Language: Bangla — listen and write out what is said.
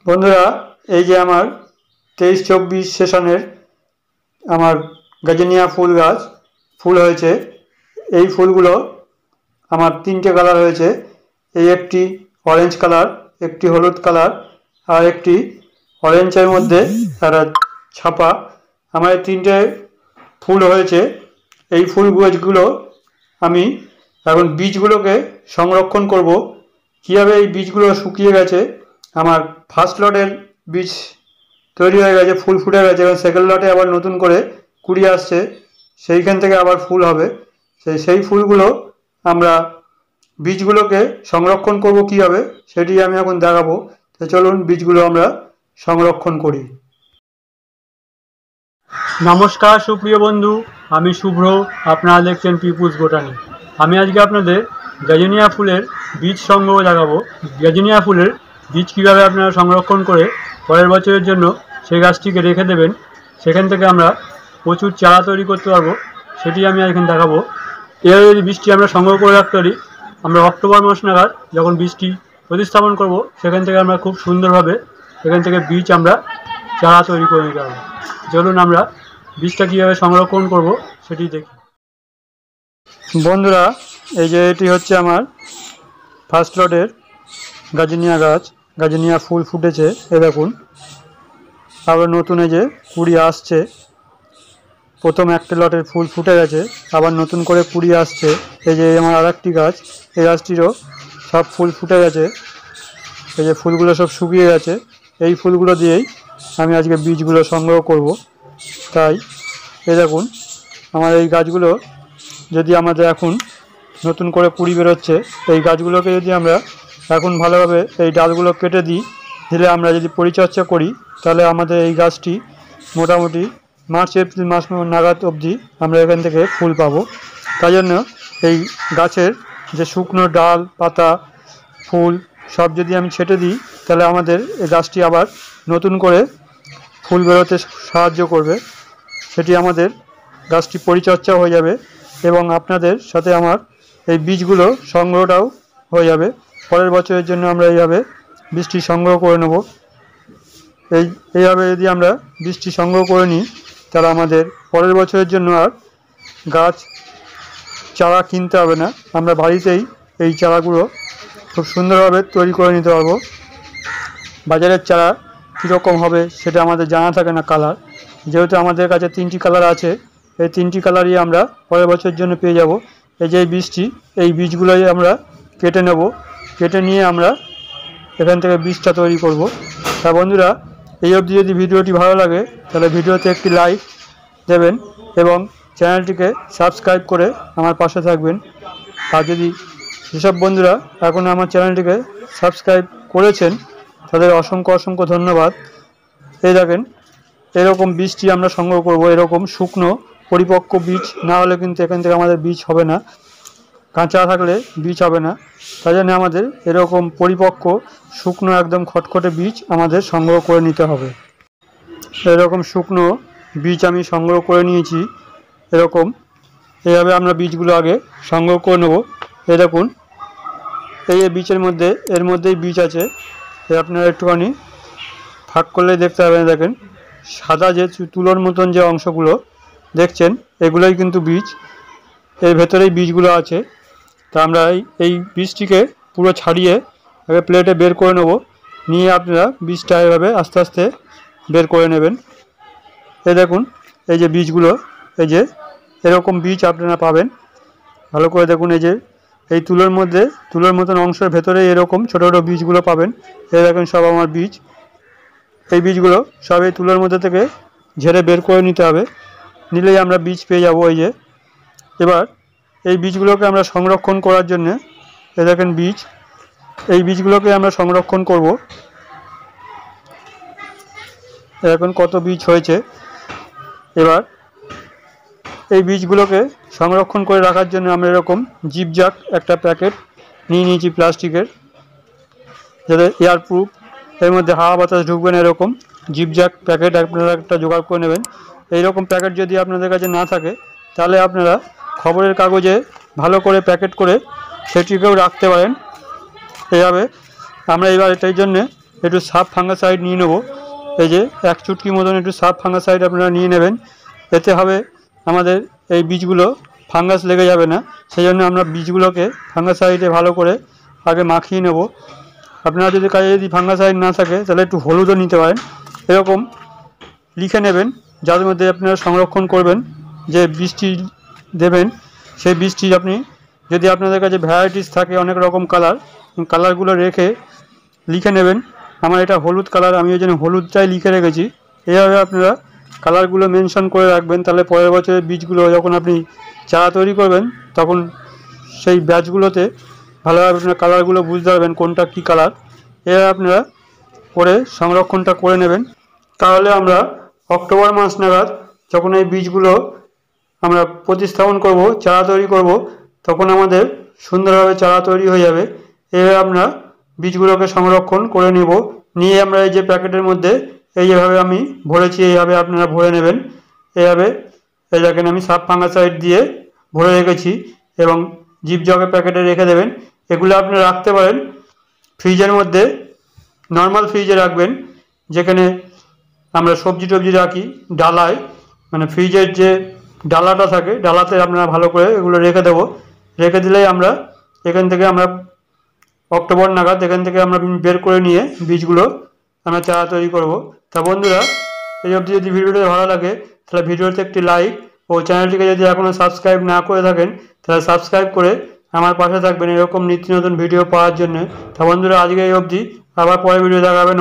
বন্ধুরা, এই যে আমার 23-24 সেশনের আমার গাজনিয়া ফুল গাছ ফুল হয়েছে। এই ফুলগুলো আমার তিনটে কালার হয়েছে। এই একটি অরেঞ্জ কালার, একটি হলুদ কালার, আর একটি অরেঞ্জের মধ্যে একটা ছাপা। আমার এই তিনটে ফুল হয়েছে। এই ফুল গাছগুলো আমি এখন বীজগুলোকে সংরক্ষণ করব। কীভাবে এই বীজগুলো শুকিয়ে গেছে, আমার ফার্স্ট লটের বীজ তৈরি হয়ে গেছে, ফুল ফুটে গেছে, এবং সেকেন্ড লটে আবার নতুন করে কুড়ি আসছে, সেইখান থেকে আবার ফুল হবে। সেই ফুলগুলো আমরা বীজগুলোকে সংরক্ষণ করব কীভাবে, সেটি আমি এখন দেখাবো। তো চলুন বীজগুলো আমরা সংরক্ষণ করি। নমস্কার সুপ্রিয় বন্ধু, আমি শুভ্র, আপনারা দেখছেন পিপুলস বোটানি। আমি আজকে আপনাদের গাজনিয়া ফুলের বীজ সংগ্রহ দেখাবো। গাজনিয়া ফুলের বীজ কীভাবে আপনারা সংরক্ষণ করে পরের বছরের জন্য সেই গাছটিকে রেখে দেবেন, সেখান থেকে আমরা প্রচুর চারা তৈরি করতে পারবো, সেটি আমি এখানে দেখাবো। এর যদি বীজটি আমরা সংগ্রহ করে রাখতে পারি, আমরা অক্টোবর মাস নাগাদ যখন বীজটি প্রতিস্থাপন করব, সেখান থেকে আমরা খুব সুন্দরভাবে এখান থেকে বীজ আমরা চারা তৈরি করে নিতে পারবো। চলুন আমরা বীজটা কীভাবে সংরক্ষণ করব সেটি দেখি। বন্ধুরা, এই যে এটি হচ্ছে আমার ফার্স্ট লটের গাজনিয়া গাছ, গাজনিয়া ফুল ফুটেছে। এ দেখুন, আবার নতুন এই যে কুড়ি আসছে। প্রথম একটা লটের ফুল ফুটে গেছে, আবার নতুন করে কুড়ি আসছে। এই যে আমার আর একটি গাছ, এই গাছটিরও সব ফুল ফুটে গেছে। এই যে ফুলগুলো সব শুকিয়ে গেছে। এই ফুলগুলো দিয়েই আমি আজকে বীজগুলো সংগ্রহ করব। তাই এই দেখুন, আমার এই গাছগুলো যদি আমাদের এখন নতুন করে কুড়ি বেরোচ্ছে, এই গাছগুলোকে যদি আমরা এখন ভালোভাবে এই ডালগুলো কেটে দিলে আমরা যদি পরিচর্যা করি, তাহলে আমাদের এই গাছটি মোটামুটি মার্চ এপ্রিল মাস নাগাদ অবধি আমরা এখান থেকে ফুল পাবো। তাই জন্য এই গাছের যে শুকনো ডাল, পাতা, ফুল সব যদি আমি ছেটে দিই, তাহলে আমাদের এই গাছটি আবার নতুন করে ফুল বেরোতে সাহায্য করবে। সেটি আমাদের গাছটি পরিচর্যা হয়ে যাবে, এবং আপনাদের সাথে আমার এই বীজগুলো সংগ্রহটাও হয়ে যাবে। পরের বছরের জন্য আমরা এইভাবে বীজটি সংগ্রহ করে নেব। এইভাবে যদি আমরা বীজটি সংগ্রহ করে নিই, তাহলে আমাদের পরের বছরের জন্য আর গাছ চারা কিনতে হবে না। আমরা বাড়িতেই এই চারাগুলো খুব সুন্দরভাবে তৈরি করে নিতে পারবো। বাজারের চারা কীরকম হবে সেটা আমাদের জানা থাকে না কালার। যেহেতু আমাদের কাছে তিনটি কালার আছে, এই তিনটি কালারই আমরা পরের বছরের জন্য পেয়ে যাব। এই যে বীজটি, এই বীজগুলোই আমরা কেটে নেব। কেটে নিয়ে আমরা এখান থেকে বীজটা তৈরি করব। তা বন্ধুরা, এই অবধি যদি ভিডিওটি ভালো লাগে, তাহলে ভিডিওতে একটি লাইক দেবেন এবং চ্যানেলটিকে সাবস্ক্রাইব করে আমার পাশে থাকবেন। আর যদি যেসব বন্ধুরা এখন আমার চ্যানেলটিকে সাবস্ক্রাইব করেছেন, তাদের অসংখ্য অসংখ্য ধন্যবাদ। এই দেখেন, এরকম বীজটি আমরা সংগ্রহ করব। এরকম শুকনো পরিপক্ক বীজ না হলে কিন্তু এখান থেকে আমাদের বীজ হবে না, কাঁচা থাকলে বীজ হবে না। তাই জন্য আমাদের এরকম পরিপক্ক শুকনো একদম খটখটে বীজ আমাদের সংগ্রহ করে নিতে হবে। এরকম শুকনো বীজ আমি সংগ্রহ করে নিয়েছি। এরকম এইভাবে আমরা বীজগুলো আগে সংগ্রহ করে নেব। এই দেখুন, এই বীজের মধ্যে এর মধ্যেই বীজ আছে। আপনারা একটুখানি ফাঁক করলেই দেখতে পাবেন। দেখেন, সাদা যে তুলোর মতন যে অংশগুলো দেখছেন, এগুলোই কিন্তু বীজ। এর ভেতরেই বীজগুলো আছে। তা আমরা এই বীজটিকে পুরো ছাড়িয়ে আগে প্লেটে বের করে নেব। নিয়ে আপনারা বীজটা এভাবে আস্তে আস্তে বের করে নেবেন। এই দেখুন, এই যে বীজগুলো, এই যে এরকম বীজ আপনারা পাবেন। ভালো করে দেখুন, এই যে এই তুলোর মধ্যে তুলোর মতন অংশের ভেতরে এরকম ছোটো ছোটো বীজগুলো পাবেন। এই দেখেন, সব আমার বীজ। এই বীজগুলো সব এই তুলোর মধ্যে থেকে ঝেড়ে বের করে নিতে হবে। নিলেই আমরা বীজ পেয়ে যাব। এই যে এবার এই বীজগুলোকে আমরা সংরক্ষণ করার জন্য, এই দেখেন বীজ, এই বীজগুলোকে আমরা সংরক্ষণ করব। এখন কত বীজ হয়েছে। এবার এই বীজগুলোকে সংরক্ষণ করে রাখার জন্য আমরা এরকম জিপজাক একটা প্যাকেট নিয়ে নিয়েছি প্লাস্টিকের, যাতে এয়ারপ্রুফ, এর মধ্যে হাওয়া বাতাস ঢুকবে না। এরকম জিপজাক প্যাকেট আপনারা একটা জোগাড় করে নেবেন। এইরকম প্যাকেট যদি আপনাদের কাছে না থাকে, তাহলে আপনারা খবরের কাগজে ভালো করে প্যাকেট করে সেটিকেও রাখতে পারেন। এইভাবে আমরা এবার এটার জন্যে একটু সাব ফাঙ্গাসাইড নিয়ে নেব। এই যে 1 চুটকি মতন একটু সাব ফাঙ্গাসাইড আপনারা নিয়ে নেবেন। এতে হবে আমাদের এই বীজগুলো ফাঙ্গাস লেগে যাবে না, সেই জন্য আমরা বীজগুলোকে ফাঙ্গাসাইডে ভালো করে আগে মাখিয়ে নেব। আপনারা যদি কাজে যদি ফাঙ্গাসাইড না থাকে তাহলে একটু হলুদও নিতে পারেন। এরকম লিখে নেবেন, যার মধ্যে আপনারা সংরক্ষণ করবেন যে বীজটি দেবেন। সেই বীজটি আপনি যদি আপনাদের কাছে ভ্যারাইটিস থাকে অনেক রকম কালারগুলো রেখে লিখে নেবেন। আমার এটা হলুদ কালার, আমি ওই জন্য হলুদটাই লিখে রেখেছি। এইভাবে আপনারা কালারগুলো মেনশন করে রাখবেন, তাহলে পরের বছরের বীজগুলো যখন আপনি চারা তৈরি করবেন তখন সেই ব্যাচগুলোতে ভালোভাবে আপনারা কালারগুলো বুঝতে পারবেন কোনটা কী কালার। এভাবে আপনারা করে সংরক্ষণটা করে নেবেন। তাহলে আমরা অক্টোবর মাস নাগাদ যখন এই বীজগুলো আমরা প্রতিস্থাপন করব, চারা তৈরি করব, তখন আমাদের সুন্দরভাবে চারা তৈরি হয়ে যাবে। এভাবে আমরা বীজগুলোকে সংরক্ষণ করে নিব। নিয়ে আমরা এই যে প্যাকেটের মধ্যে এইভাবে আমি ভরেছি, এইভাবে আপনারা ভরে নেবেন। এইভাবে এই দেখেন আমি সাব ফাঙ্গাসাইড দিয়ে ভরে রেখেছি এবং জিপ জগের প্যাকেটে রেখে দেবেন। এগুলো আপনারা রাখতে পারেন ফ্রিজের মধ্যে, নর্মাল ফ্রিজে রাখবেন যেখানে আমরা সবজি টবজি রাখি, ডালায়, মানে ফ্রিজের যে ডালাটা থাকে ডালাতে আপনারা ভালো করে এগুলো রেখে দেবো। রেখে দিলেই আমরা এখান থেকে আমরা অক্টোবর নাগাদ এখান থেকে আমরা বের করে নিয়ে বীজগুলো আমরা চারা তৈরি করব। তা বন্ধুরা, এই অবধি যদি ভিডিওটা ভালো লাগে তাহলে ভিডিওতে একটি লাইক ও চ্যানেলটিকে যদি এখনও সাবস্ক্রাইব না করে থাকেন তাহলে সাবস্ক্রাইব করে আমার পাশে থাকবেন এরকম নিত্য নতুন ভিডিও পাওয়ার জন্য। তা বন্ধুরা, আজকে এই অবধি, আবার পরে ভিডিও দেখাবেন।